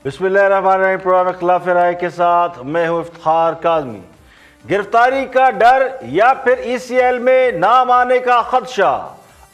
बिस्मिल्लाहिर्रहमानिर्रहीम। प्रोग्राम खिलाफ राय के साथ मैं हूं इफ्तिखार काज़मी। गिरफ्तारी का डर या फिर ECL में नाम आने का खदशा,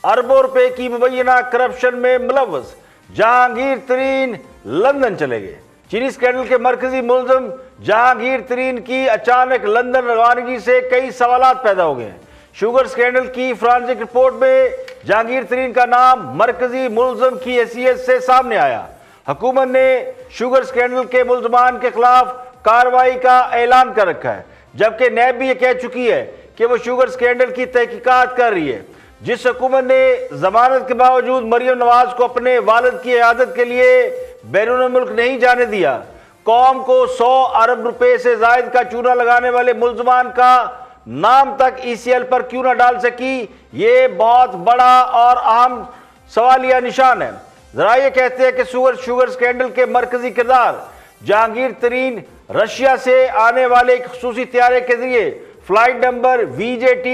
अरबों रुपए की मुबैना करप्शन में मुलव्वस जहांगीर तरीन लंदन चले गए। चीनी स्कैंडल के मरकजी मुलजिम जहांगीर तरीन की अचानक लंदन रवानगी से कई सवालात पैदा हो गए हैं। शुगर स्कैंडल की फॉरेंसिक रिपोर्ट में जहांगीर तरीन का नाम मरकजी मुलजिम की हैसियत से सामने आया। हुकूमत ने शुगर स्कैंडल के मुलजमान के खिलाफ कार्रवाई का ऐलान कर रखा है, जबकि नैब भी ये कह चुकी है कि वो शुगर स्कैंडल की तहकीकात कर रही है। जिस हुकूमत ने जमानत के बावजूद मरियम नवाज को अपने वालिद की इयादत के लिए बैरून मुल्क नहीं जाने दिया, कौम को 100 अरब रुपए से जायद का चूना लगाने वाले मुलजमान का नाम तक ECL पर क्यों ना डाल सकी, ये बहुत बड़ा और अहम सवालिया निशान है। जरा ये कहते हैं कि शुगर स्कैंडल के मरकजी किरदार जहांगीर तरीन रशिया से आने वाले एक खुसूसी तैयारे के जरिए फ्लाइट नंबर VJT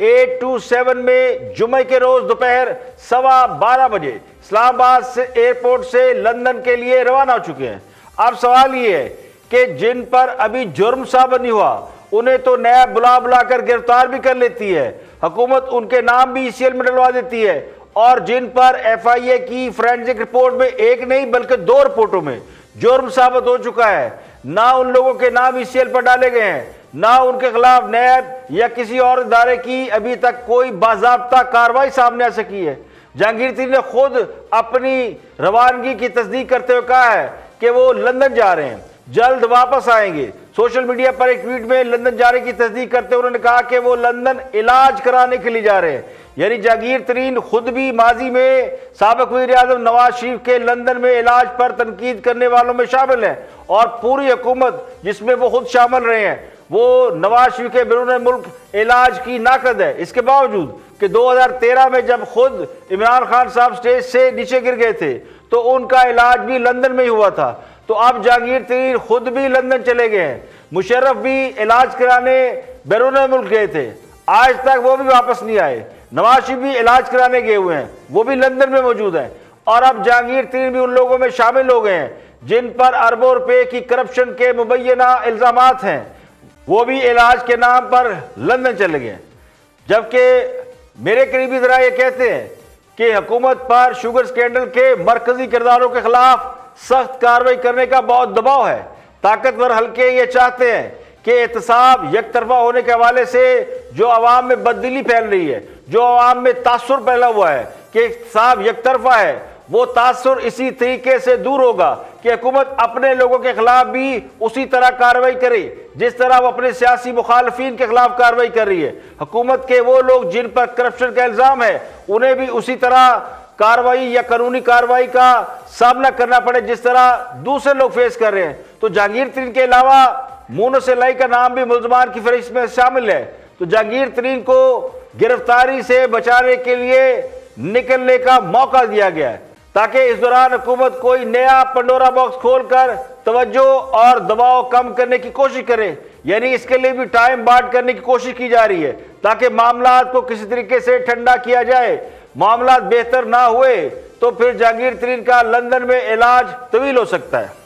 827 में जुमे के रोज दोपहर 12:15 बजे इस्लामाबाद से एयरपोर्ट से लंदन के लिए रवाना हो चुके हैं। अब सवाल ये है कि जिन पर अभी जुर्म साबित नहीं हुआ, उन्हें तो नया बुलाकर गिरफ्तार भी कर लेती है। हुकूमत उनके नाम भी ECL में डलवा देती है, और जिन पर FIA की फोरेंसिक रिपोर्ट में एक नहीं बल्कि 2 रिपोर्टों में जुर्म साबित हो चुका है, ना उन लोगों के नाम ECL पर डाले गए हैं, ना उनके खिलाफ नैब या किसी और इदारे की अभी तक कोई बाज़ाब्ता कार्रवाई सामने आ सकी है। जहांगीर तरीन ने खुद अपनी रवानगी की तस्दीक करते हुए कहा है कि वो लंदन जा रहे हैं, जल्द वापस आएंगे। सोशल मीडिया पर एक ट्वीट में लंदन जाने की तस्दीक करते हुए उन्होंने कहा कि वो लंदन इलाज कराने के लिए जा रहे हैं। यानी जहांगीर तरीन खुद भी माजी में साबिक वज़ीर-ए-आज़म नवाज शरीफ के लंदन में इलाज पर तनकीद करने वालों में शामिल है, और पूरी हुकूमत जिसमें वो खुद शामिल रहे हैं वो नवाज शरीफ के बैरून मुल्क इलाज की नाकद है। इसके बावजूद कि 2013 में जब खुद इमरान खान साहब स्टेज से नीचे गिर गए थे तो उनका इलाज भी लंदन में ही हुआ था, तो अब जहांगीर तरीन खुद भी लंदन चले गए हैं। मुशर्रफ भी इलाज कराने बैरून मुल्क गए थे, आज तक वो भी वापस नहीं आए। नवाज शरीफ भी इलाज कराने गए हुए हैं, वो भी लंदन में मौजूद हैं, और अब जहांगीर तरीन भी उन लोगों में शामिल हो गए हैं जिन पर अरबों रुपए की करप्शन के मुबैना इल्जामात हैं। वो भी इलाज के नाम पर लंदन चले गए। जबकि मेरे करीबी जरा ये कहते हैं कि हुकूमत पर शुगर स्कैंडल के मरकजी किरदारों के खिलाफ सख्त कार्रवाई करने का बहुत दबाव है। ताकतवर हल्के ये चाहते हैं कि एहतसाब यकतरफा होने के हवाले से जो अवाम में बददिली फैल रही है, जो अवाम में तासुर फैला हुआ है कि एहतसाब यकतरफा है, वो तासुर इसी तरीके से दूर होगा कि हुकूमत अपने लोगों के खिलाफ भी उसी तरह कार्रवाई करे जिस तरह वो अपने सियासी मुखालफिन के खिलाफ कार्रवाई कर रही है। हुकूमत के वो लोग जिन पर करप्शन का इल्जाम है उन्हें भी उसी तरह कार्रवाई या कानूनी कार्रवाई का सामना करना पड़े जिस तरह दूसरे लोग फेस कर रहे हैं। तो जहांगीर तरीन के अलावा मोनो सेलाई का नाम भी मुलजमान की फहरिस्त में शामिल है। तो जहांगीर तरीन को गिरफ्तारी से बचाने के लिए निकलने का मौका दिया गया है, ताकि इस दौरान हुकूमत कोई नया पंडोरा बॉक्स खोलकर तवज्जो और दबाव कम करने की कोशिश करे। यानी इसके लिए भी टाइम बांट करने की कोशिश की जा रही है ताकि मामला को किसी तरीके से ठंडा किया जाए। मामला बेहतर ना हुए तो फिर जहांगीर तरीन का लंदन में इलाज तवील हो सकता है।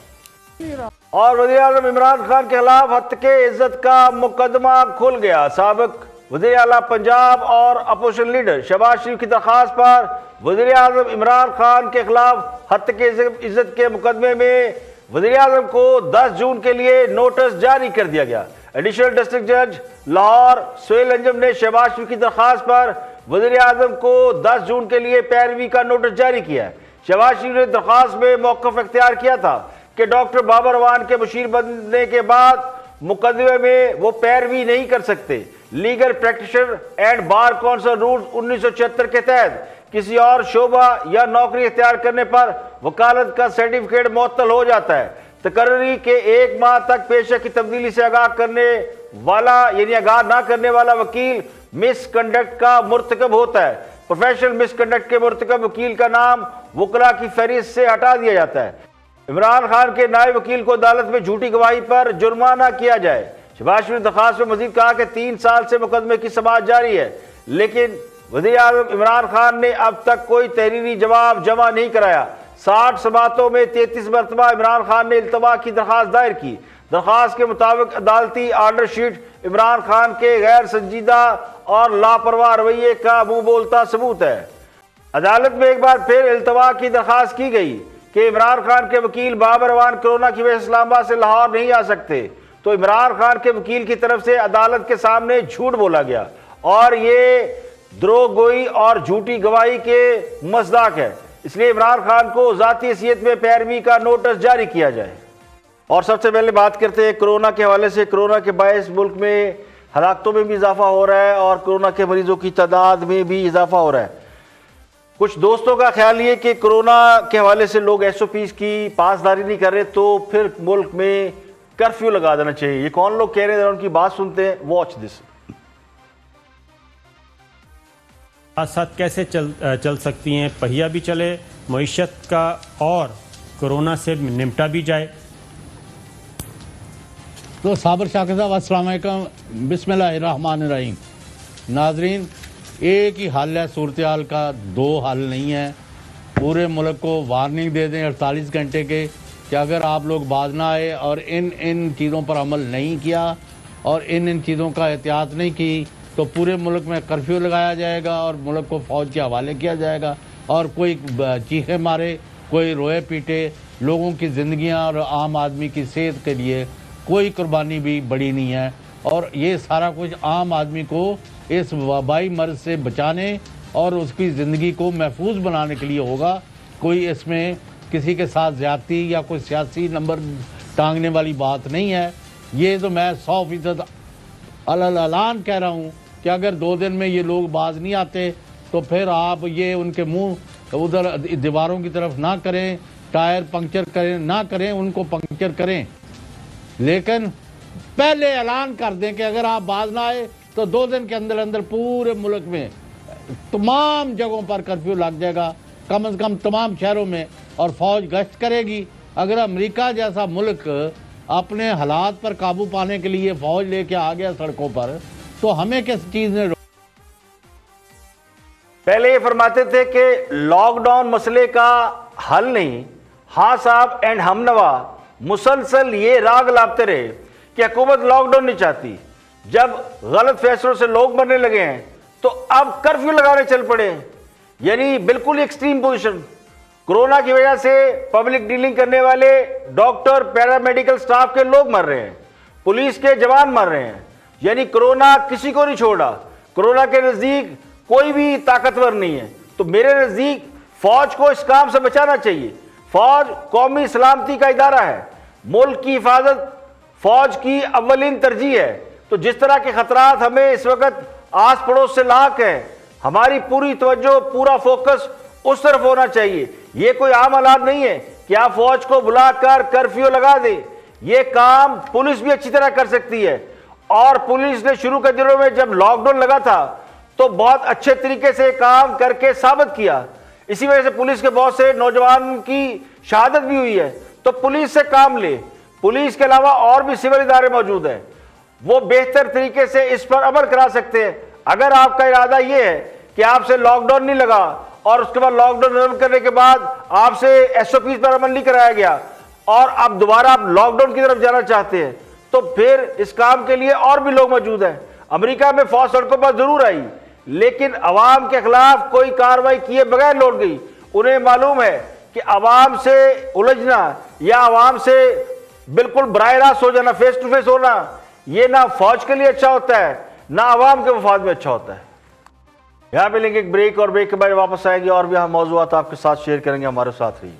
और वज़ीर-ए-आज़म इमरान खान के खिलाफ हत्के इज्जत का मुकदमा खुल गया। साबिक वज़ीर आला पंजाब और अपोजिशन लीडर शहबाज शरीफ की दरख्वास्त पर वज़ीर-ए-आज़म इमरान खान के खिलाफ हत्के इज्जत के मुकदमे में वज़ीर-ए-आज़म को 10 जून के लिए नोटिस जारी कर दिया गया। एडिशनल डिस्ट्रिक्ट जज लाहौर सुहेल अंजम ने शहबाज शरीफ की दरख्वास्त पर वज़ीर-ए-आज़म को 10 जून के लिए पैरवी का नोटिस जारी किया। शहबाज शरीफ ने दरख्वास्त में मौक़िफ़ इख्तियार किया था कि डॉक्टर बाबर अवान के मुशीर बनने के बाद मुकदमे में वो पैरवी नहीं कर सकते। Legal practitioner and bar council rules 1976 के तहत किसी और शोबा या नौकरी इख्तियार करने पर वकालत का सर्टिफिकेट मुअत्तल हो जाता है। तकर्री के 1 माह तक पेशे की तब्दीली से आगाह करने वाला यानी आगाह ना करने वाला वकील मिसकंडक्ट का मुर्तकब होता है। प्रोफेशनल मिसकंडक्ट के मुर्तकब वकील का नाम वकला की फहरिस्त से हटा दिया जाता है। इमरान खान के नायब वकील को अदालत में झूठी गवाही पर जुर्माना किया जाए। शहबाज शरीफ ने दरख्वास्त में मजीद कहा कि 3 साल से मुकदमे की समाअत जारी है, लेकिन वज़ीर-ए-आज़म इमरान खान ने अब तक कोई तहरीरी जवाब जमा नहीं कराया। 60 समातों में 33 मरतबा इमरान खान ने इल्तवा की दरख्वास्त दायर की। दरख्वास्त के मुताबिक अदालती आर्डर शीट इमरान खान के गैर संजीदा और लापरवाह रवैये का मुंह बोलता सबूत है। अदालत में एक बार फिर इल्तवा की दरख्वास्त की गई कि इमरान खान के वकील बाबर अवान कोरोना की वजह से इस्लामाबाद से लाहौर नहीं आ सकते, तो इमरान खान के वकील की तरफ से अदालत के सामने झूठ बोला गया और ये द्रोहगोई और झूठी गवाही के मज़दाक है। इसलिए इमरान खान को ज़ाती हैसियत में पैरवी का नोटिस जारी किया जाए। और सबसे पहले बात करते हैं कोरोना के हवाले से। कोरोना के बायस मुल्क में हलाकतों में भी इजाफा हो रहा है और कोरोना के मरीजों की तादाद में भी इजाफा हो रहा है। कुछ दोस्तों का ख्याल ये कि कोरोना के हवाले से लोग SOPs की पासदारी नहीं कर रहे तो फिर मुल्क में कर्फ्यू लगा देना चाहिए। ये कौन लोग कह रहे हैं, उनकी बात सुनते हैं। Watch this. साथ साथ कैसे चल सकती हैं, पहिया भी चले मईशत का और कोरोना से निपटा भी जाए। तो साबर शाकिर साहब अस्सलाम वालेकुम, बिस्मिल्लाहिर्रहमानिर्रहीम। नाजरीन, एक ही हल है सूरत हाल का, दो हल नहीं है। पूरे मुल्क को वार्निंग दे दें 48 घंटे के कि अगर आप लोग बाज ना आए और इन चीज़ों पर अमल नहीं किया और इन चीज़ों का एहतियात नहीं की तो पूरे मुल्क में कर्फ्यू लगाया जाएगा और मुल्क को फ़ौज के हवाले किया जाएगा। और कोई चीखे मारे, कोई रोए पीटे, लोगों की ज़िंदगियाँ और आम आदमी की सेहत के लिए कोई कुर्बानी भी बड़ी नहीं है। और ये सारा कुछ आम आदमी को इस वबाई मर्ज से बचाने और उसकी ज़िंदगी को महफूज बनाने के लिए होगा। कोई इसमें किसी के साथ ज़्यादती या कोई सियासी नंबर टांगने वाली बात नहीं है। ये तो मैं 100% अल-ऐलान कह रहा हूँ कि अगर 2 दिन में ये लोग बाज नहीं आते तो फिर आप ये उनके मुंह उधर दीवारों की तरफ ना करें, टायर पंक्चर करें ना करें, उनको पंक्चर करें, लेकिन पहले ऐलान कर दें कि अगर आप बाज ना आए तो 2 दिन के अंदर अंदर पूरे मुल्क में तमाम जगहों पर कर्फ्यू लग जाएगा, कम से कम तमाम शहरों में, और फौज गश्त करेगी। अगर अमेरिका जैसा मुल्क अपने हालात पर काबू पाने के लिए फौज लेके आ गया सड़कों पर, तो हमें किस चीज ने। पहले ये फरमाते थे कि लॉकडाउन मसले का हल नहीं। हाँ साहब एंड हमनवा मुसलसल ये राग लाते रहे कि हुकूमत लॉकडाउन नहीं चाहती। जब गलत फैसलों से लोग मरने लगे हैं तो अब कर्फ्यू लगाने चल पड़े। यानी बिल्कुल एक्सट्रीम पोजीशन। कोरोना की वजह से पब्लिक डीलिंग करने वाले डॉक्टर, पैरामेडिकल स्टाफ के लोग मर रहे हैं, पुलिस के जवान मर रहे हैं। यानी कोरोना किसी को नहीं छोड़ा। कोरोना के नजदीक कोई भी ताकतवर नहीं है। तो मेरे नजदीक फौज को इस काम से बचाना चाहिए। फौज कौमी सलामती का इदारा है। मुल्क की हिफाजत फौज की अव्वलीन तरजीह है। तो जिस तरह के खतरात हमें इस वक्त आस पड़ोस से लाक है, हमारी पूरी तवज्जो, पूरा फोकस उस तरफ होना चाहिए। ये कोई आम हालात नहीं है कि आप फौज को बुलाकर कर्फ्यू लगा दें। ये काम पुलिस भी अच्छी तरह कर सकती है। और पुलिस ने शुरू के दिनों में जब लॉकडाउन लगा था तो बहुत अच्छे तरीके से काम करके साबित किया। इसी वजह से पुलिस के बहुत से नौजवान की शहादत भी हुई है। तो पुलिस से काम ले। पुलिस के अलावा और भी सिविल इदारे मौजूद हैं, वो बेहतर तरीके से इस पर अमल करा सकते हैं। अगर आपका इरादा ये है कि आपसे लॉकडाउन नहीं लगा और उसके बाद लॉकडाउन रद्द करने के बाद आपसे SOPs पर अमल नहीं कराया गया और अब दोबारा आप लॉकडाउन की तरफ जाना चाहते हैं, तो फिर इस काम के लिए और भी लोग मौजूद हैं। अमेरिका में फौज सड़कों पर जरूर आई, लेकिन अवाम के खिलाफ कोई कार्रवाई किए बगैर लौट गई। उन्हें मालूम है कि अवाम से उलझना या अवाम से बिल्कुल बराह रास्त हो जाना, फेस टू फेस होना, ये ना फौज के लिए अच्छा होता है, ना अवाम के मफाद में अच्छा होता है। यहां पे लेंगे एक ब्रेक और ब्रेक के बाद वापस आएंगे और भी हम मौजूद आपके साथ शेयर करेंगे। हमारे साथ रहिए।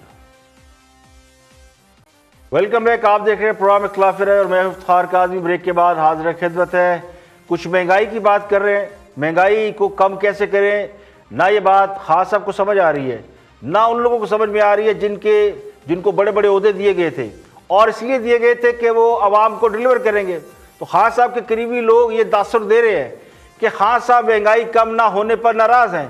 Welcome back. आप देख रहे हैं प्रोग्राम इख्तिलाफ राय और मैं इफ्तिखार काज़मी। ब्रेक के बाद हाजिर खिदमत है। कुछ महंगाई की बात कर रहे हैं, महंगाई को कम कैसे करें। ना ये बात खास सबको समझ आ रही है, ना उन लोगों को समझ में आ रही है जिनको बड़े बड़े ओहदे दिए गए थे और इसलिए दिए गए थे कि वो आवाम को डिलीवर करेंगे। तो खान साहब के करीबी लोग ये दासर दे रहे हैं कि खान साहब महंगाई कम ना होने पर नाराज़ हैं।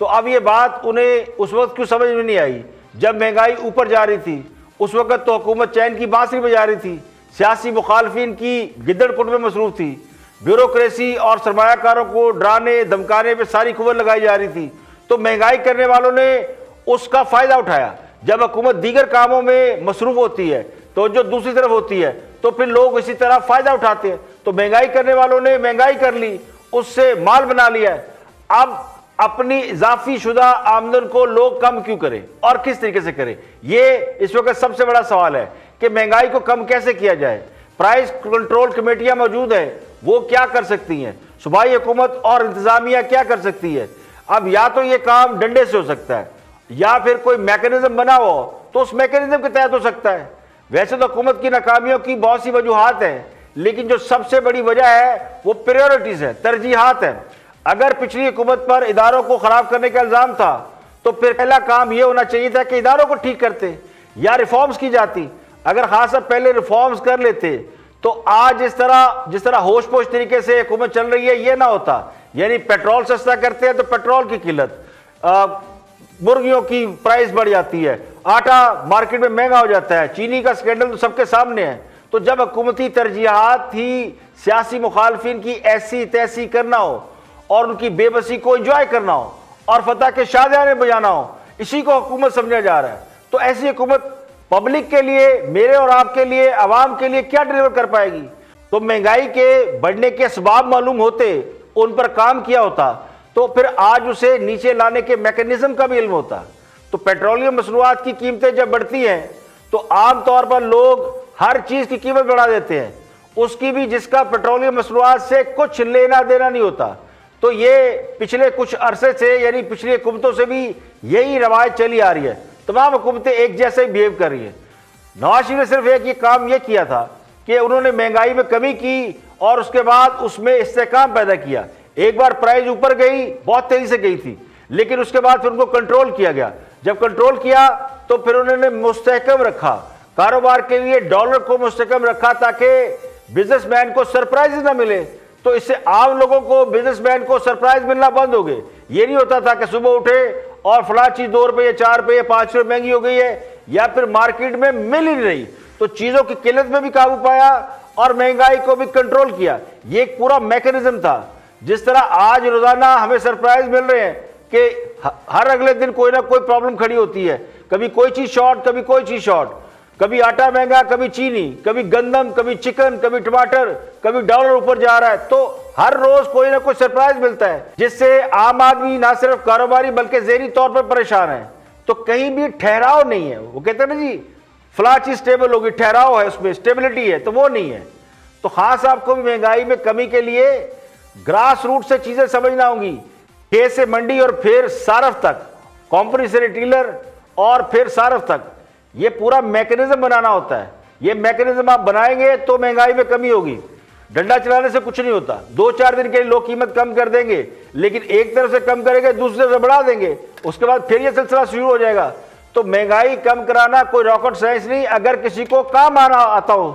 तो अब ये बात उन्हें उस वक्त क्यों समझ में नहीं आई जब महंगाई ऊपर जा रही थी। उस वक्त तो हुकूमत चैन की बांसुरी बजा रही थी, सियासी मुखालफिन की गिद्दड़-कुट में मसरूफ थी, ब्यूरोक्रेसी और सरमायाकारों को डराने धमकाने पर सारी कुव्वत लगाई जा रही थी। तो महंगाई करने वालों ने उसका फ़ायदा उठाया। जब हुकूमत दीगर कामों में मसरूफ होती है तो जो दूसरी तरफ होती है तो फिर लोग इसी तरह फायदा उठाते हैं। तो महंगाई करने वालों ने महंगाई कर ली, उससे माल बना लिया है। अब अपनी इजाफी शुदा आमदन को लोग कम क्यों करें और किस तरीके से करें, ये इस वक्त सबसे बड़ा सवाल है कि महंगाई को कम कैसे किया जाए। प्राइस कंट्रोल कमेटियां मौजूद हैं, वो क्या कर सकती हैं, सूबाई हुकूमत और इंतजामिया क्या कर सकती है। अब या तो ये काम डंडे से हो सकता है या फिर कोई मैकेनिज्म बना हो तो उस मैकेनिज्म के तहत हो सकता है। वैसे तो हुकूमत की नाकामियों की बहुत सी वजूहात हैं, लेकिन जो सबसे बड़ी वजह है वो प्रायोरिटीज है, तरजीहात है। अगर पिछली हुकूमत पर इदारों को खराब करने का इल्जाम था तो फिर पहला काम यह होना चाहिए था कि इदारों को ठीक करते या रिफॉर्म्स की जाती। अगर खास अब पहले रिफॉर्म्स कर लेते तो आज जिस तरह होश पोश तरीके से हुकूमत चल रही है ये ना होता। यानी पेट्रोल सस्ता करते हैं तो पेट्रोल की किल्लत, मुर्गियों की प्राइस बढ़ जाती है, आटा मार्केट में महंगा हो जाता है, चीनी का स्कैंडल तो सबके सामने है। तो जब हुकूमती तरजीहात ही सियासी मुखालफिन की ऐसी तैसी करना हो और उनकी बेबसी को एंजॉय करना हो और फतह के शाहजहां बजाना हो, इसी को हुकूमत समझा जा रहा है। तो ऐसी हुकूमत पब्लिक के लिए, मेरे और आपके लिए, आवाम के लिए क्या डिलीवर कर पाएगी। तो महंगाई के बढ़ने के असबाब मालूम होते, उन पर काम किया होता तो फिर आज उसे नीचे लाने के मैकेनिज्म का भी इल्म होता। तो पेट्रोलियम मसनूआत की कीमतें जब बढ़ती हैं तो आम तौर पर लोग हर चीज की कीमत बढ़ा देते हैं, उसकी भी जिसका पेट्रोलियम मसनूआत से कुछ लेना देना नहीं होता। तो ये पिछले कुछ अरसे से यानी पिछली हुकूमतों से भी यही रवायत चली आ रही है। तमाम हुकूमतें एक जैसे ही बिहेव कर रही है। नवाज शरीफ ने सिर्फ एक ये काम ये किया था कि उन्होंने महंगाई में कमी की और उसके बाद उसमें इस्तेहकाम पैदा किया। एक बार प्राइस ऊपर गई, बहुत तेजी से गई थी, लेकिन उसके बाद फिर उनको कंट्रोल किया गया। जब कंट्रोल किया तो फिर उन्होंने मुस्तहकम रखा, कारोबार के लिए डॉलर को मुस्तहकम रखा ताकि बिजनेसमैन को सरप्राइज ना मिले। तो इससे आम लोगों को, बिजनेसमैन को सरप्राइज मिलना बंद हो गए। ये नहीं होता था कि सुबह उठे और फला चीज 2 रुपये, 4 रुपये, 5 रुपये महंगी हो गई है या फिर मार्केट में मिल ही नहीं रही। तो चीजों की किल्लत में भी काबू पाया और महंगाई को भी कंट्रोल किया। ये एक पूरा मैकेनिज्म था। जिस तरह आज रोजाना हमें सरप्राइज मिल रहे हैं कि हर अगले दिन कोई ना कोई प्रॉब्लम खड़ी होती है, कभी कोई चीज शॉर्ट, कभी कोई चीज शॉर्ट, कभी आटा महंगा, कभी चीनी, कभी गंदम, कभी चिकन, कभी टमाटर, कभी डॉलर ऊपर जा रहा है। तो हर रोज कोई ना कोई सरप्राइज मिलता है जिससे आम आदमी ना सिर्फ कारोबारी बल्कि ज़हनी तौर पर परेशान है। तो कहीं भी ठहराव नहीं है। वो कहते हैं ना जी फला चीज स्टेबल होगी, ठहराव है उसमें, स्टेबिलिटी है, तो वो नहीं है। तो खास आपको भी महंगाई में कमी के लिए ग्रास रूट से चीजें समझना होंगी, खेत से मंडी और फिर सारफ तक, कंपनी से रिटेलर और फिर सारफ तक। ये पूरा मैकेनिज्म बनाना होता है। ये मैकेनिज्म आप बनाएंगे तो महंगाई में कमी होगी। डंडा चलाने से कुछ नहीं होता। 2-4 दिन के लिए लोग कीमत कम कर देंगे, लेकिन एक तरफ से कम करेंगे, दूसरी तरफ से बढ़ा देंगे, उसके बाद फिर ये सिलसिला शुरू हो जाएगा। तो महंगाई कम कराना कोई रॉकेट साइंस नहीं, अगर किसी को काम आना आता हो।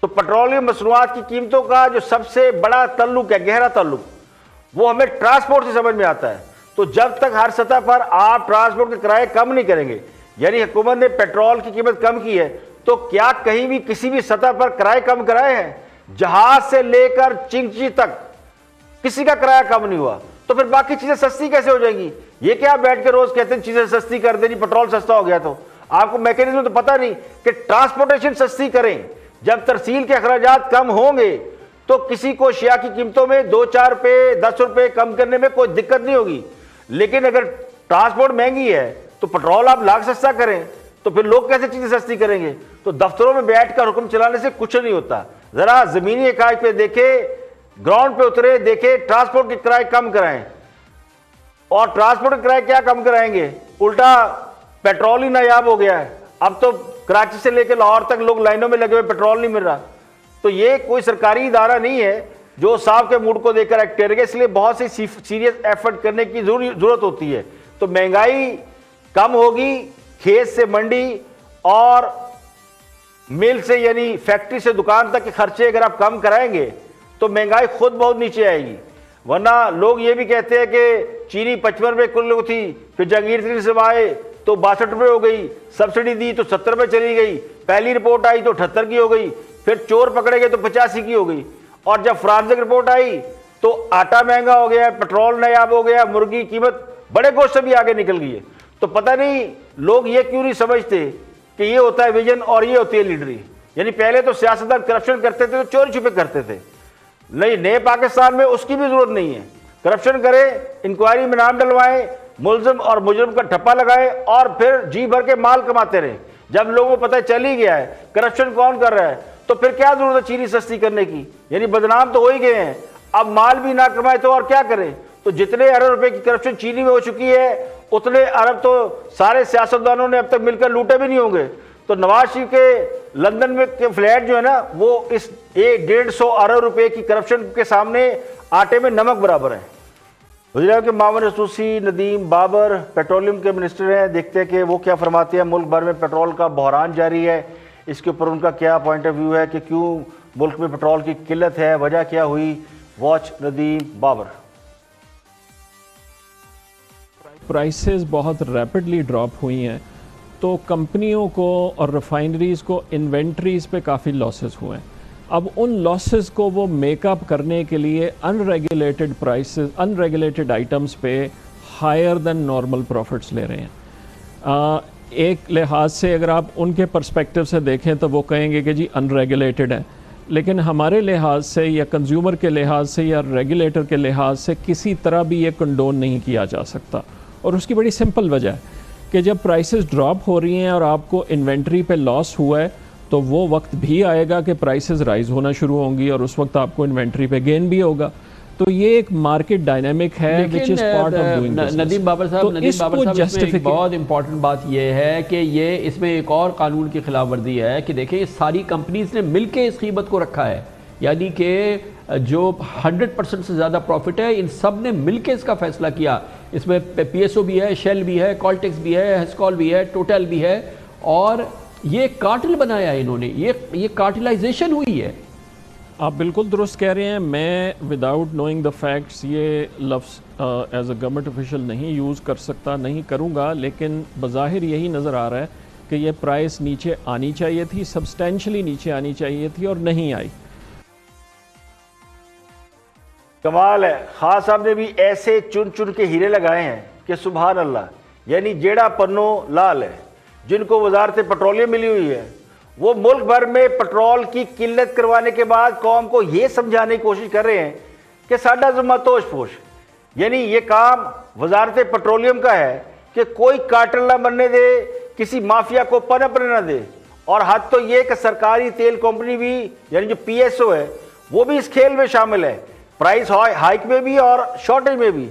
तो पेट्रोलियम मसनूआत की कीमतों का जो सबसे बड़ा तल्लुक है, गहरा तल्लुक, वो हमें ट्रांसपोर्ट से समझ में आता है। तो जब तक हर सतह पर आप ट्रांसपोर्ट के किराए कम नहीं करेंगे, यानी हुकूमत ने पेट्रोल की कीमत कम की है, तो क्या कहीं भी किसी भी सतह पर किराए कम कराए हैं? जहाज से लेकर चिंची तक किसी का किराया कम नहीं हुआ। तो फिर बाकी चीजें सस्ती कैसे हो जाएंगी? ये क्या बैठ के रोज कहते हैं चीजें सस्ती कर देनी, पेट्रोल सस्ता हो गया। तो आपको मैकेनिज्म तो पता नहीं कि ट्रांसपोर्टेशन सस्ती करें। जब तरसील के अखराजात कम होंगे तो किसी को शिया की कीमतों में 2-4 रुपये, 10 रुपये कम करने में कोई दिक्कत नहीं होगी। लेकिन अगर ट्रांसपोर्ट महंगी है तो पेट्रोल आप लाख सस्ता करें, तो फिर लोग कैसे चीजें सस्ती करेंगे? तो दफ्तरों में बैठकर हुक्म चलाने से कुछ नहीं होता। जरा जमीनी इकाई पे देखे, ग्राउंड पे उतरे, देखे, ट्रांसपोर्ट के किराए कम कराएं। और ट्रांसपोर्ट के किराए क्या कम कराएंगे? उल्टा पेट्रोल ही नायाब हो गया है। अब तो कराची से लेकर लाहौर तक लोग लाइनों में लगे हुए, पेट्रोल नहीं मिल रहा। तो ये कोई सरकारी इदारा नहीं है जो साहब के मूड को देखकर एक्ट करेगा। इसलिए बहुत सी सीरियस एफर्ट करने की जरूरत होती है। तो महंगाई कम होगी, खेत से मंडी और मिल से यानी फैक्ट्री से दुकान तक के खर्चे अगर आप कम कराएंगे तो महंगाई खुद बहुत नीचे आएगी। वरना लोग ये भी कहते हैं कि चीनी 55 रुपये किलो थी, फिर जहांगीर से आए तो 62 रुपये हो गई, सब्सिडी दी तो 70 रुपये चली गई, पहली रिपोर्ट आई तो 78 की हो गई, फिर चोर पकड़े गए तो 85 की हो गई। और जब फ्रांसिक रिपोर्ट आई तो आटा महंगा हो गया, पेट्रोल नायाब हो गया, मुर्गी कीमत बड़े गोश्त से भी आगे निकल गई है। तो पता नहीं लोग ये क्यों नहीं समझते कि ये होता है विजन और ये होती है लीडरी। यानी पहले तो सियासतदान करप्शन करते थे तो चोरी छुपे करते थे, नहीं नए पाकिस्तान में उसकी भी जरूरत नहीं है। करप्शन करे, इंक्वायरी में नाम डलवाएं, मुलजिम और मुजरिम का ठप्पा लगाए और फिर जी भर के माल कमाते रहे। जब लोगों को पता चल ही गया है करप्शन कौन कर रहा है तो फिर क्या जरूरत है चीनी सस्ती करने की। यानी बदनाम तो हो ही गए हैं, अब माल भी ना कमाए तो और क्या करें। तो जितने अरब रुपए की करप्शन चीनी में हो चुकी है उतने अरब तो सारे सियासतदानों ने अब तक मिलकर लूटे भी नहीं होंगे। तो नवाज शरीफ के लंदन में के फ्लैट जो है ना वो इस 150 अरब रुपए की करप्शन के सामने आटे में नमक बराबर है। वज़ीर के मामून खसूसी नदीम बाबर पेट्रोलियम के मिनिस्टर हैं, देखते हैं कि वो क्या फरमाते हैं। मुल्क भर में पेट्रोल का बहरान जारी है, इसके ऊपर उनका क्या पॉइंट ऑफ व्यू है कि क्यों मुल्क में पेट्रोल की किल्लत है, वजह क्या हुई। वॉच नदीम बाबर। प्राइसेस बहुत रैपिडली ड्रॉप हुई हैं तो कंपनियों को और रिफाइनरीज़ को इन्वेंट्रीज़ पे काफ़ी लॉसेस हुए हैं। अब उन लॉसेस को वो मेकअप करने के लिए अनरेगुलेटेड प्राइसेस, अनरेगुलेटेड आइटम्स पे हायर देन नॉर्मल प्रॉफिट्स ले रहे हैं। एक लिहाज से अगर आप उनके पर्सपेक्टिव से देखें तो वो कहेंगे कि जी अनरेगुलेटेड है, लेकिन हमारे लिहाज से या कंज्यूमर के लिहाज से या रेगुलेटर के लिहाज से किसी तरह भी ये कंडोन नहीं किया जा सकता। और उसकी बड़ी सिंपल वजह है कि जब प्राइसेस ड्रॉप हो रही हैं और आपको इन्वेंट्री पे लॉस हुआ है तो वो वक्त भी आएगा कि प्राइसेस राइज होना शुरू होंगी और उस वक्त आपको इन्वेंट्री पे गेन भी होगा। तो ये एक मार्केट डायनामिक है which is part of doing business. Nadeem Babar साहब, इसमें एक बहुत इंपॉर्टेंट बात ये है कि ये इसमें एक और कानून की खिलाफ वर्जी है कि देखें ये सारी कंपनीज ने मिलकर इस कीमत को रखा है, यानी कि जो 100% से ज़्यादा प्रॉफिट है इन सब ने मिलकर इसका फैसला किया। इसमें PSO भी है, शेल भी है, कॉल्टेक्स भी है, हेस्कॉल भी है, टोटल भी है, और ये कार्टेल बनाया है इन्होंने, ये कार्टेलाइजेशन हुई है। आप बिल्कुल दुरुस्त कह रहे हैं। मैं विदाउट नोइंग द फैक्ट्स ये लफ्ज़ एज अ गवर्नमेंट ऑफिशियल नहीं यूज़ कर सकता, नहीं करूँगा, लेकिन बज़ाहिर यही नज़र आ रहा है कि ये प्राइस नीचे आनी चाहिए थी, सब्सटेंशली नीचे आनी चाहिए थी और नहीं आई। कमाल है, खान साहब ने भी ऐसे चुन चुन के हीरे लगाए हैं कि सुभान अल्लाह। यानी जेड़ा पन्नो लाल है, जिनको वजारत पेट्रोलियम मिली हुई है, वो मुल्क भर में पेट्रोल की किल्लत करवाने के बाद कौम को ये समझाने की कोशिश कर रहे हैं कि साडा ज़िम्मा तोश पोश। यानी ये काम वजारत पेट्रोलियम का है कि कोई कार्टेल ना बनने दे, किसी माफिया को पनपने ना दे। और हद तो ये कि सरकारी तेल कंपनी भी यानी जो PSO है वो भी इस खेल में शामिल है, प्राइस हाइक में भी और शॉर्टेज में भी।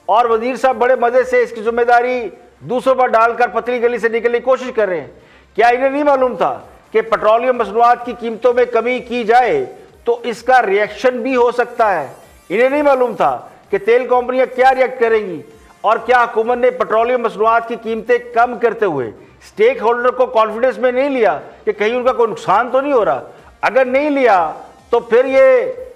और वजीर साहब बड़े मजे से इसकी जिम्मेदारी दूसरों पर डालकर पतली गली से निकलने की कोशिश कर रहे हैं। क्या इन्हें नहीं मालूम था कि पेट्रोलियम मसनूआत की कीमतों में कमी की जाए तो इसका रिएक्शन भी हो सकता है? इन्हें नहीं मालूम था कि तेल कंपनियां क्या रिएक्ट करेंगी और क्या हुकूमत ने पेट्रोलियम मसनूआत की कीमतें कम करते हुए स्टेक होल्डर को कॉन्फिडेंस में नहीं लिया कि कहीं उनका कोई नुकसान तो नहीं हो रहा? अगर नहीं लिया तो फिर ये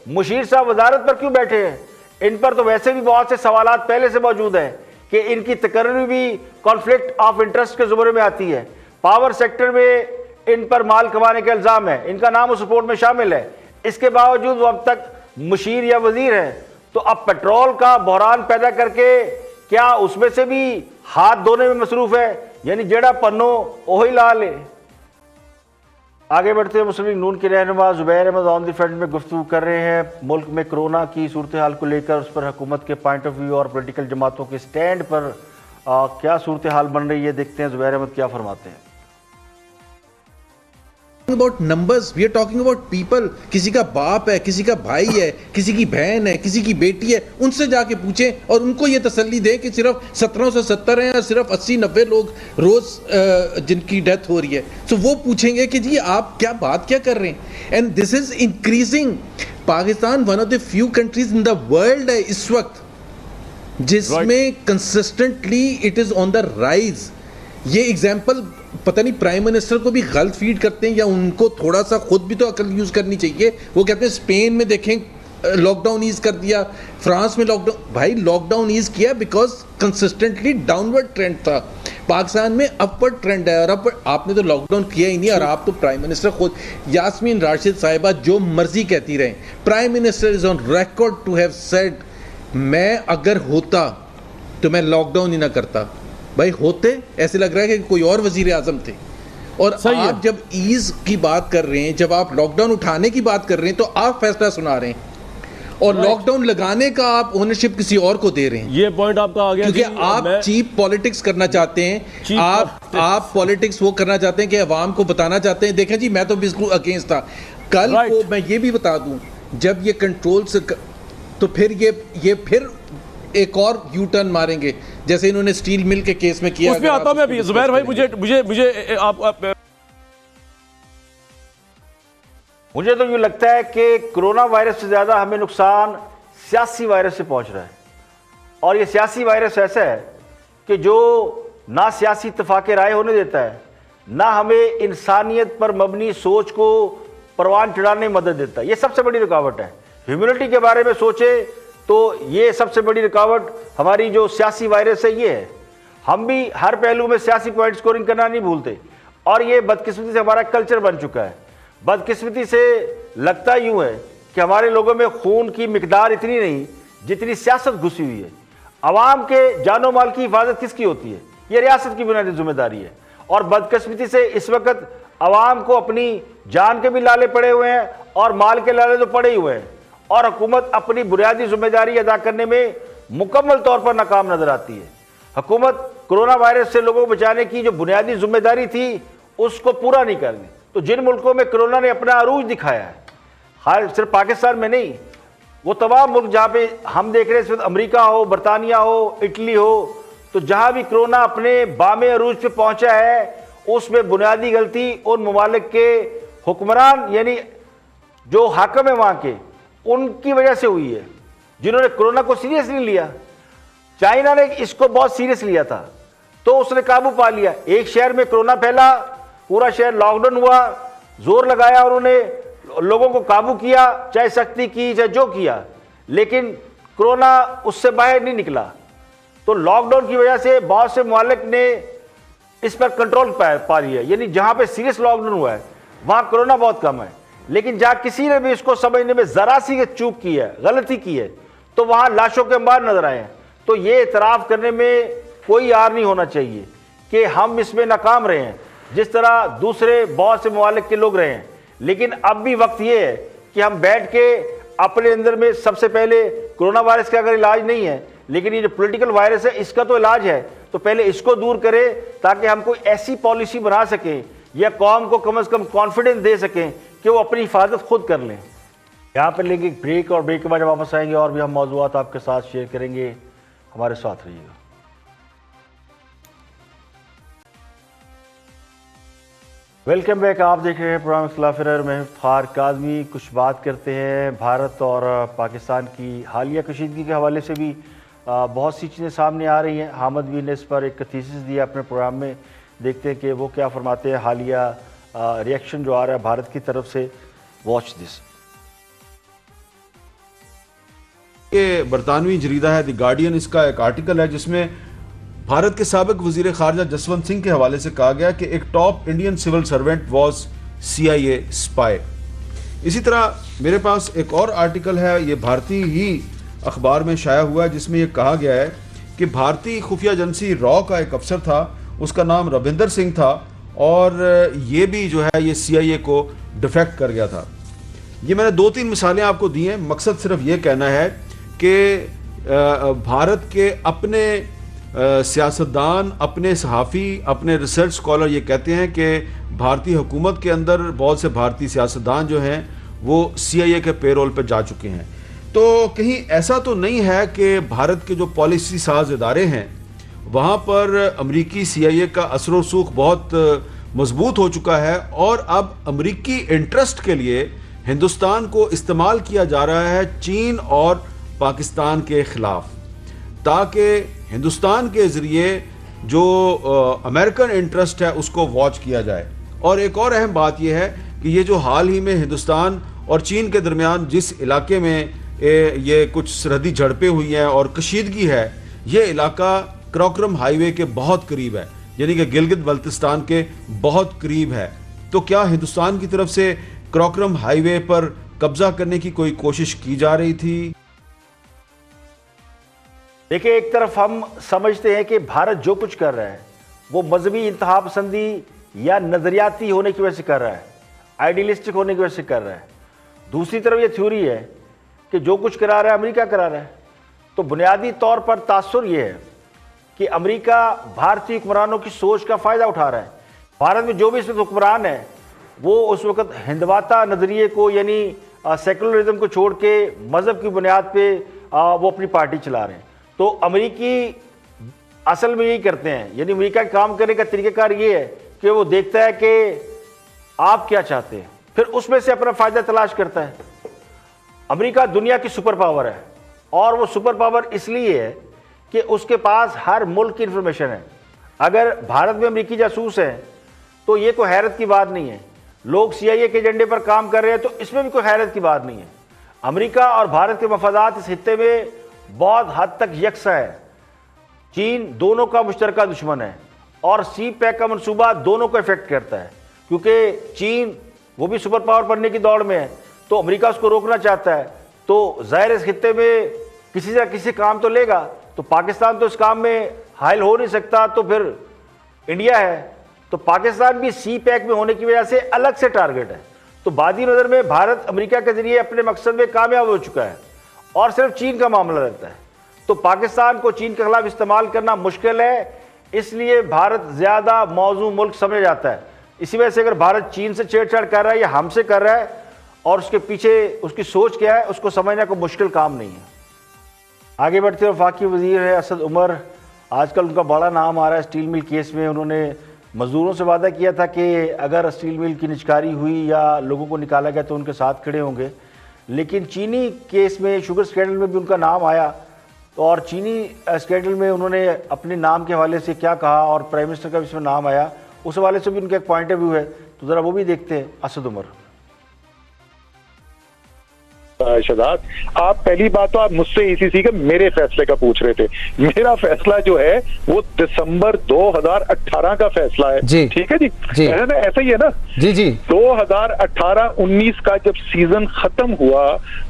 मुशीर साहब वजारत पर क्यों बैठे हैं? इन पर तो वैसे भी बहुत से सवालात पहले से मौजूद हैं कि इनकी तकर्री भी कॉन्फ्लिक्ट ऑफ इंटरेस्ट के जुमरे में आती है। पावर सेक्टर में इन पर माल कमाने का इल्ज़ाम है, इनका नाम उस रिपोर्ट में शामिल है। इसके बावजूद वो अब तक मुशीर या वजीर हैं। तो अब पेट्रोल का बहरान पैदा करके क्या उसमें से भी हाथ धोने में मसरूफ है? यानी जेड़ा पन्नो ओही लाल है। आगे बढ़ते हैं, मुस्लिम लीग नून के रहनुमा Zubair Ahmed on the front में गुफ्तगू कर रहे हैं मुल्क में कोरोना की सूरत हाल को लेकर, उस पर हुकूमत के पॉइंट ऑफ व्यू और पॉलिटिकल जमातों के स्टैंड पर क्या सूरत हाल बन रही है। देखते हैं जुबैर अहमद क्या फरमाते हैं। about numbers, we are talking about people। किसी का बाप है, किसी का भाई है, किसी की बहन है, किसी की बेटी है, उनसे जाके पूछें और उनको ये तसल्ली दें कि सिर्फ 1770 हैं या सिर्फ 80-90 लोग रोज जिनकी डेथ हो रही है। तो वो पूछेंगे कि जी आप क्या बात क्या कर रहे हैं। And this is increasing. Pakistan one of the few countries in the world है इस वक्त जिसमें consistently it is on the rise. ये एग्जाम्पल पता नहीं प्राइम मिनिस्टर को भी गलत फीड करते हैं या उनको थोड़ा सा खुद भी तो अकल यूज़ करनी चाहिए। वो कहते हैं स्पेन में देखें लॉकडाउन ईज कर दिया, फ्रांस में लॉकडाउन। भाई लॉकडाउन ईज किया बिकॉज कंसिस्टेंटली डाउनवर्ड ट्रेंड था। पाकिस्तान में अपवर्ड ट्रेंड है और अब आपने तो लॉकडाउन किया ही नहीं। और आप तो प्राइम मिनिस्टर खुद यास्मीन राशिद साहिबा जो मर्जी कहती रहे, prime minister is on record to have said मैं अगर होता तो मैं लॉकडाउन ही ना करता। भाई होते ऐसे लग रहा है कि कोई और वजीर आजम थे। और आप जब ईज की बात कर रहे हैं, जब आप लॉकडाउन उठाने की बात कर रहे हैं, तो आप फैसला सुना रहे हैं और लॉकडाउन लगाने का आप ओनरशिप किसी और को दे रहे हैं। ये पॉइंट आपका आ गया क्योंकि आप चीप पॉलिटिक्स करना चाहते हैं। आप पॉलिटिक्स वो करना चाहते हैं कि अवाम को बताना चाहते हैं, देखें जी मैं तो बिल्कुल अगेंस्ट था। कल को मैं ये भी बता दूं, जब ये कंट्रोल से तो फिर ये फिर एक और यू टर्न मारेंगे, जैसे इन्होंने स्टील मिल के केस में किया। उसमें आता हूं मैं अभी। जुबैर भाई मुझे मुझे तो यूँ लगता है कि कोरोना वायरस से ज़्यादा हमें नुकसान सियासी वायरस से पहुंच रहा है। और ये सियासी वायरस ऐसा है कि जो ना सियासी इत्तेफाक राय होने देता है, ना हमें इंसानियत पर मबनी सोच को परवान चढ़ाने में मदद देता है। ये सबसे बड़ी रुकावट है। ह्यूमैनिटी के बारे में सोचे तो ये सबसे बड़ी रुकावट हमारी जो सियासी वायरस है ये है। हम भी हर पहलू में सियासी पॉइंट स्कोरिंग करना नहीं भूलते, और ये बदकिस्मती से हमारा कल्चर बन चुका है। बदकिस्मती से लगता यूं है कि हमारे लोगों में खून की मिकदार इतनी नहीं जितनी सियासत घुसी हुई है। अवाम के जानो माल की हिफाजत किसकी होती है? ये रियासत की बुनियादी जिम्मेदारी है। और बदकिस्मती से इस वक्त अवाम को अपनी जान के भी लाले पड़े हुए हैं और माल के लाले तो पड़े ही हुए हैं, और हुकूमत अपनी बुनियादी जिम्मेदारी अदा करने में मुकम्मल तौर पर नाकाम नजर आती है। हुकूमत कोरोना वायरस से लोगों को बचाने की जो बुनियादी जिम्मेदारी थी उसको पूरा नहीं कर दी। तो जिन मुल्कों में कोरोना ने अपना अरूज दिखाया है, हाल सिर्फ पाकिस्तान में नहीं, वो तमाम मुल्क जहाँ पे हम देख रहे हैं, इस वक्त अमरीका हो, बरतानिया हो, इटली हो, तो जहाँ भी कोरोना अपने बामे अरूज पे पहुँचा है उसमें बुनियादी गलती उन ममालिक के हुक्मरान यानी जो हाकिम है वहाँ के, उनकी वजह से हुई है, जिन्होंने कोरोना को सीरियस नहीं लिया। चाइना ने इसको बहुत सीरियस लिया था तो उसने काबू पा लिया। एक शहर में कोरोना फैला, पूरा शहर लॉकडाउन हुआ, जोर लगाया, उन्होंने लोगों को काबू किया, चाहे सख्ती की चाहे जो किया, लेकिन कोरोना उससे बाहर नहीं निकला। तो लॉकडाउन की वजह से बहुत से मुमालिक ने इस पर कंट्रोल पा लिया। यानी जहाँ पे सीरियस लॉकडाउन हुआ है वहाँ कोरोना बहुत कम है, लेकिन जहाँ किसी ने भी इसको समझने में ज़रा सी चूक की है, गलती की है, तो वहाँ लाशों के अंबार नजर आए हैं। तो ये इतराफ़ करने में कोई यार नहीं होना चाहिए कि हम इसमें नाकाम रहे हैं जिस तरह दूसरे बहुत से ममालिक के लोग रहे हैं। लेकिन अब भी वक्त ये है कि हम बैठ के अपने अंदर में सबसे पहले कोरोना वायरस का अगर इलाज नहीं है, लेकिन ये जो पॉलिटिकल वायरस है इसका तो इलाज है, तो पहले इसको दूर करें ताकि हम कोई ऐसी पॉलिसी बना सकें या कौम को कम से कम कॉन्फिडेंस दे सकें कि वो अपनी हिफाजत खुद कर लें। यहाँ पर लेंगे एक ब्रेक, और ब्रेक के बाद वापस आएंगे और भी हम मौजूआत आपके साथ शेयर करेंगे। हमारे साथ रहिएगा। Welcome back. आप देख रहे हैं प्रोग्राम खिलाफ एरर में इफ्तिखार काज़मी। कुछ बात करते हैं भारत और पाकिस्तान की हालिया कशीदगी के हवाले से भी बहुत सी चीज़ें सामने आ रही हैं। हामिद भी ने इस पर एक थीसिस दिया अपने प्रोग्राम में, देखते हैं कि वो क्या फरमाते हैं। हालिया रिएक्शन जो आ रहा है भारत की तरफ से, वॉच दिस। ये बरतानवी जरीदा है द गार्डियन, इसका एक आर्टिकल है जिसमें भारत के साबिक वजीर खारजा जसवंत सिंह के हवाले से कहा गया कि एक top Indian civil servant was CIA spy. इसी तरह मेरे पास एक और आर्टिकल है, ये भारतीय ही अखबार में शाया हुआ है, जिसमें यह कहा गया है कि भारतीय खुफिया एजेंसी रॉ का एक अफसर था, उसका नाम रविंदर सिंह था, और ये भी जो है ये CIA को डिफेक्ट कर गया था। ये मैंने 2-3 मिसालें आपको दी हैं। मकसद सिर्फ ये कहना है कि भारत के अपने सियासतदान, अपने सहाफ़ी, अपने रिसर्च स्कॉलर ये कहते हैं कि भारतीय हुकूमत के अंदर बहुत से भारतीय सियासतदान जो हैं वो CIA के पेरोल पर जा चुके हैं। तो कहीं ऐसा तो नहीं है कि भारत के जो पॉलिसी साज इदारे हैं वहाँ पर अमरीकी CIA का असर व रसूख बहुत मजबूत हो चुका है, और अब अमरीकी इंटरेस्ट के लिए हिंदुस्तान को इस्तेमाल किया जा रहा है चीन और पाकिस्तान के ख़िलाफ़, ताकि हिंदुस्तान के ज़रिए जो अमेरिकन इंटरेस्ट है उसको वॉच किया जाए। और एक और अहम बात यह है कि ये जो हाल ही में हिंदुस्तान और चीन के दरमियान जिस इलाके में ये कुछ सरहदी झड़पें हुई हैं और कशीदगी है, ये इलाका क्राक्रम हाईवे के बहुत करीब है, यानी कि गिलगित बल्तिस्तान के बहुत करीब है। तो क्या हिंदुस्तान की तरफ से क्राक्रम हाईवे पर कब्जा करने की कोई कोशिश की जा रही थी? देखिए, एक तरफ हम समझते हैं कि भारत जो कुछ कर रहा है वो मजहबी इंतहा पसंदी या नजरियाती होने की वजह से कर रहा है, आइडियलिस्टिक होने की वजह से कर रहा है। दूसरी तरफ ये थ्योरी है कि जो कुछ करा रहा है अमेरिका करा रहा है। तो बुनियादी तौर पर तासुर ये है कि अमेरिका भारतीय हुक्मरानों की सोच का फ़ायदा उठा रहा है। भारत में जो भी इस वक्त हुक्मरान है वो उस वक्त हिंदवाता नज़रिए को यानी सेकुलरिज्म को छोड़ के मज़हब की बुनियाद पे वो अपनी पार्टी चला रहे हैं। तो अमेरिकी असल में यही करते हैं, यानी अमेरिका का काम करने का तरीक़ाकार ये है कि वो देखता है कि आप क्या चाहते हैं, फिर उसमें से अपना फ़ायदा तलाश करता है। अमेरिका दुनिया की सुपर पावर है और वो सुपर पावर इसलिए है कि उसके पास हर मुल्क की इंफॉर्मेशन है। अगर भारत में अमेरिकी जासूस हैं तो ये कोई हैरत की बात नहीं है। लोग CIA के एजेंडे पर काम कर रहे हैं तो इसमें भी कोई हैरत की बात नहीं है। अमेरिका और भारत के मफादात इस खित्ते में बहुत हद तक यकसा है। चीन दोनों का मुश्तरका दुश्मन है और CPEC का मंसूबा दोनों को इफेक्ट करता है, क्योंकि चीन वो भी सुपर पावर बनने की दौड़ में है तो अमेरिका उसको रोकना चाहता है। तो ज़ाहिर इस खित्ते में किसी से किसी काम तो लेगा। तो पाकिस्तान तो इस काम में हायल हो नहीं सकता, तो फिर इंडिया है। तो पाकिस्तान भी CPEC में होने की वजह से अलग से टारगेट है। तो बादी नज़र में भारत अमेरिका के जरिए अपने मकसद में कामयाब हो चुका है और सिर्फ चीन का मामला रहता है। तो पाकिस्तान को चीन के खिलाफ इस्तेमाल करना मुश्किल है, इसलिए भारत ज़्यादा मौजू मुल्क समझा जाता है। इसी वजह से अगर भारत चीन से छेड़छाड़ कर रहा है या हमसे कर रहा है और उसके पीछे उसकी सोच क्या है, उसको समझना कोई मुश्किल काम नहीं है। आगे बढ़ते हुए वफाकी वज़ीर है असद उमर। आजकल उनका बड़ा नाम आ रहा है स्टील मिल केस में। उन्होंने मज़दूरों से वादा किया था कि अगर स्टील मिल की निजकारी हुई या लोगों को निकाला गया तो उनके साथ खड़े होंगे, लेकिन चीनी केस में, शुगर स्कैंडल में भी उनका नाम आया। तो और चीनी स्कैंडल में उन्होंने अपने नाम के हवाले से क्या कहा और प्राइम मिनिस्टर का भी इसमें नाम आया, उस हवाले से भी उनका एक पॉइंट ऑफ व्यू है। तो ज़रा वो भी देखते हैं। असद उमर। शहजाद, आप पहली बात तो आप मुझसे ECC के मेरे फैसले का पूछ रहे थे। मेरा फैसला जो है वो दिसंबर 2018 का फैसला है। ठीक है जी, ऐसा ही है ना जी। 2018-19 का जब सीजन खत्म हुआ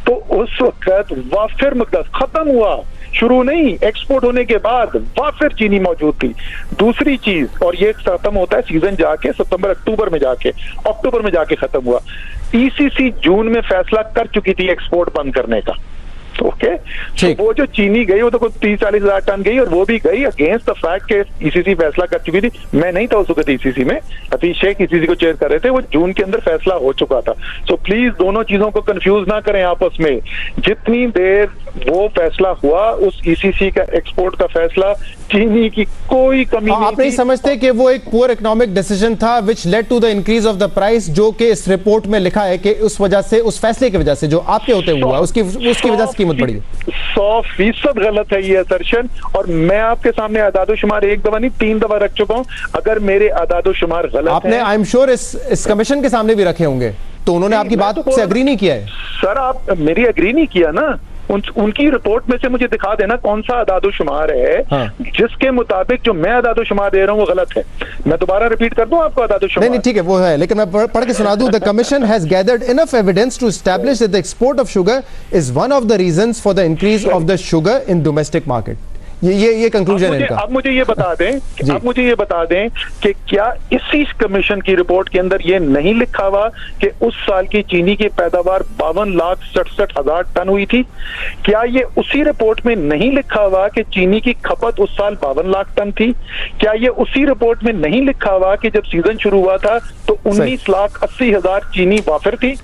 तो उस वक्त वाफिर मकदस खत्म हुआ, शुरू नहीं, एक्सपोर्ट होने के बाद वाफिर चीनी मौजूद थी। दूसरी चीज, और ये खत्म होता है सीजन जाके अक्टूबर में जाके खत्म हुआ। ECC जून में फैसला कर चुकी थी एक्सपोर्ट बंद करने का। ओके, तो वो जो चीनी गई वो तो कुछ 30-40 हजार टन गई, और वो भी गई अगेंस्ट द फैक्ट के ECC फैसला कर चुकी थी। मैं नहीं था उस वक्त ECC में, अतीश शेख ECC को चेयर कर रहे थे। वो जून के अंदर फैसला हो चुका था। सो प्लीज दोनों चीजों को कंफ्यूज ना करें आपस में। जितनी देर वो फैसला हुआ, उस ECC का एक्सपोर्ट का फैसला, चीनी की कोई कमी नहीं। आप नहीं समझते कि वो एक पुअर इकोनॉमिक डिसीजन था which led to the increase of the price, जो कि इस रिपोर्ट में लिखा है कि उस वजह से, उस फैसले की वजह से जो आपके होते हुआ उसकी वजह से कीमत बढ़ी? 100% गलत है ये असर्शन। और मैं आपके सामने आदादोशुमार एक दफा नहीं 3 दफा रख चुका हूं। अगर मेरे आदादोशुमार गलत आपने, आई एम श्योर, इस कमीशन के सामने भी रखे होंगे, तो उन्होंने आपकी बात से अग्री नहीं किया है? सर, आप मेरी अग्री नहीं किया ना। उनकी रिपोर्ट में से मुझे दिखा देना कौन सा आदादोशुमार है जिसके मुताबिक जो मैं आदादोशुमार दे रहा हूँ वो गलत है। मैं दोबारा रिपीट कर दूं आपको आदादोशुमार? नहीं, ठीक है, वो है, लेकिन मैं पढ़ के सुना दूं। The commission has gathered enough evidence to establish that the export of sugar is one of the reasons for the increase of the sugar in domestic market. ये कंक्लूजन है इनका। अब मुझे ये बता दें कि क्या इसी कमीशन की रिपोर्ट के अंदर ये नहीं लिखा हुआ कि उस साल की चीनी की पैदावार 52,67,000 टन हुई थी? क्या ये उसी रिपोर्ट में नहीं लिखा हुआ कि चीनी की खपत उस साल 52 लाख टन थी? क्या ये उसी रिपोर्ट में नहीं लिखा हुआ कि जब सीजन शुरू हुआ था तो 19,80,000 चीनी वाफिर थी?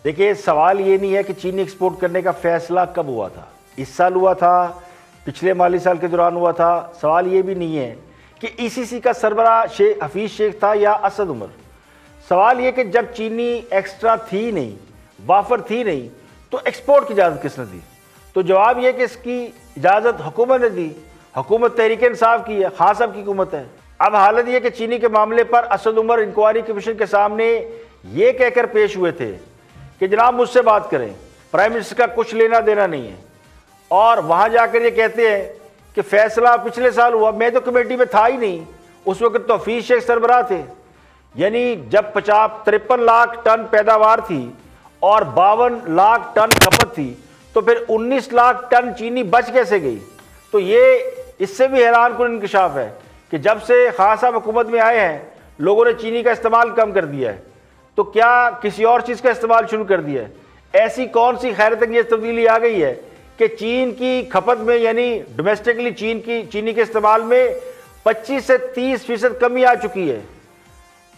देखिए, सवाल ये नहीं है कि चीनी एक्सपोर्ट करने का फैसला कब हुआ था, इस साल हुआ था, पिछले माली साल के दौरान हुआ था। सवाल ये भी नहीं है कि ECC का सरबरा हफीज शेख था या असद उमर। सवाल ये कि जब चीनी एक्स्ट्रा थी नहीं, वाफर थी नहीं, तो एक्सपोर्ट की इजाज़त किसने दी? तो जवाब ये कि इसकी इजाज़त हुकूमत ने दी। हुकूमत तहरीक इंसाफ की है, खान साहब की हुकूमत है। अब हालत ये कि चीनी के मामले पर असद उमर इंक्वायरी कमीशन के सामने ये कहकर पेश हुए थे कि जनाब मुझसे बात करें, प्राइम मिनिस्टर का कुछ लेना देना नहीं है। और वहाँ जाकर ये कहते हैं कि फैसला पिछले साल हुआ, मैं तो कमेटी में था ही नहीं, उस वक्त तो हफीज शेख सरबराह थे। यानी जब 53 लाख टन पैदावार थी और 52 लाख टन खपत थी, तो फिर 19 लाख टन चीनी बच कैसे गई? तो ये इससे भी हैरानकुन इंकशाफ है कि जब से खान साहब हुकूमत में आए हैं लोगों ने चीनी का इस्तेमाल कम कर दिया है, तो क्या किसी और चीज़ का इस्तेमाल शुरू कर दिया है? ऐसी कौन सी खैरत अंगेज तब्दीली आ गई है कि चीन की खपत में यानी डोमेस्टिकली चीनी के इस्तेमाल में 25 से 30% कमी आ चुकी है।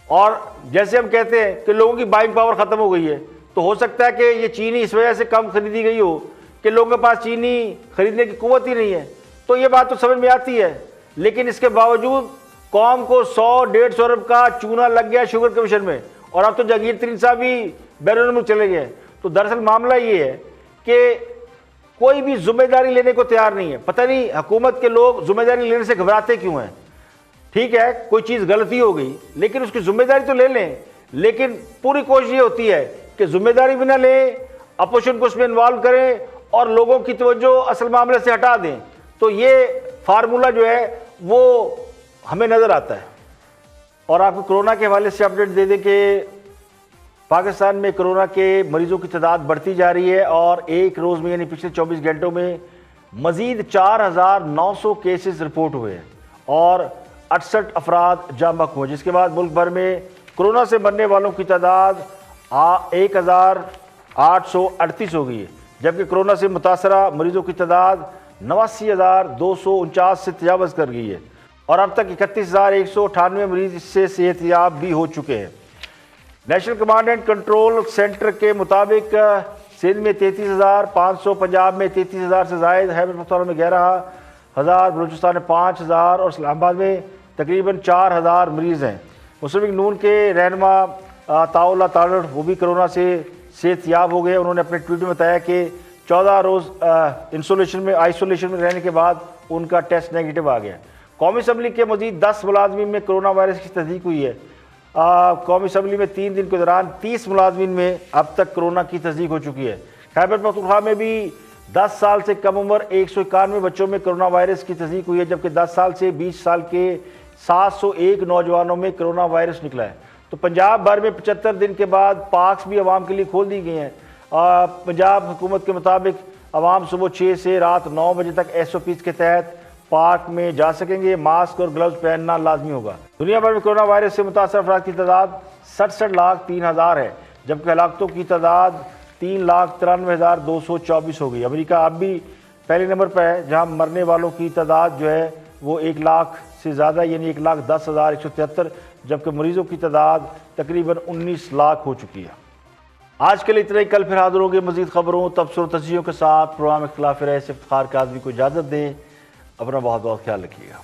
और जैसे हम कहते हैं कि लोगों की बाइंग पावर ख़त्म हो गई है, तो हो सकता है कि ये चीनी इस वजह से कम खरीदी गई हो कि लोगों के पास चीनी खरीदने की कुव्वत ही नहीं है। तो ये बात तो समझ में आती है, लेकिन इसके बावजूद कौम को 100-150 अरब का चूना लग गया शुगर कमीशन में, और अब तो जहांगीर तरीन साहब भी बैरून मुल्क चले गए। तो दरअसल मामला ये है कि कोई भी जिम्मेदारी लेने को तैयार नहीं है। पता नहीं हुकूमत के लोग जिम्मेदारी लेने से घबराते क्यों हैं। ठीक है, कोई चीज़ गलती हो गई लेकिन उसकी जिम्मेदारी तो ले लें, लेकिन पूरी कोशिश ये होती है कि जिम्मेदारी भी ना लें, अपोजिशन को उसमें इन्वॉल्व करें और लोगों की तवज्जो असल मामले से हटा दें। तो ये फार्मूला जो है वो हमें नज़र आता है। और आपको कोरोना के हवाले से अपडेट दे दें कि पाकिस्तान में कोरोना के मरीजों की तादाद बढ़ती जा रही है और एक रोज़ में यानी पिछले 24 घंटों में मज़ीद 4900 केसेस रिपोर्ट हुए हैं और 68 अफराद जाँ बहक हुए, जिसके बाद मुल्क भर में कोरोना से मरने वालों की तादाद 1838 हो गई है, जबकि कोरोना से मुतासरा मरीजों की तादाद 89,249 से तजावज़ कर गई है और अब तक 31,198 मरीज इससे सेहतयाब भी हो चुके हैं। National command and control centre के मुताबिक सिंध में 33,500, पंजाब में 33,000 से ज़ायद, खैबर पख्तूनख्वा में 11,000, बलूचिस्तान में 5,000 और इस्लामाबाद में तकरीबन 4,000 मरीज़ हैं। मुस्लिम लीग नून के रहनुमा ताउल्ला तालड़ वो भी कोरोना से सेहतयाब हो गए। उन्होंने अपने ट्वीट में बताया कि 14 रोज़ आइसोलेशन में रहने के बाद उनका टेस्ट नेगेटिव आ गया। कौमी असम्बली के मजीद 10 मुलाजमीन में कोरोना वायरस की तस्दीक हुई है। कौमी असम्बली में 3 दिन के दौरान 30 मुलाजमीन में अब तक कोरोना की तस्दीक हो चुकी है। खैबर पख्तूनख्वा में भी 10 साल से कम उम्र 191 बच्चों में कोरोना वायरस की तस्दीक हुई है, जबकि 10 साल से 20 साल के 701 नौजवानों में कोरोना वायरस निकला है। तो पंजाब भर में 75 दिन के बाद पार्क्स भी आवाम के लिए खोल दी गई हैं। पंजाब हुकूमत के मुताबिक आवाम सुबह 6 से रात 9 बजे तक SOPs के तहत पार्क में जा सकेंगे। मास्क और ग्लव्स पहनना लाजमी होगा। दुनिया भर में कोरोना वायरस से मुतासर अफराद की तादाद 67,03,000 है, जबकि हलाकतों की तादाद 3,93,224 हो गई। अमेरिका अब भी पहले नंबर पर है, जहां मरने वालों की तादाद जो है वो 1 लाख से ज़्यादा यानी 1,10,173, जबकि मरीजों की तादाद तकरीबन 19 लाख हो चुकी है। आज के लिए इतना ही, कल फिर हाजिर होंगे मजीद खबरों तबसरों तस्जीहों के साथ। प्रोग्राम इख्तिलाफ राय से इफ्तिखार काज़मी को इजाज़त दें। अपना बहुत बहुत ख्याल रखिएगा।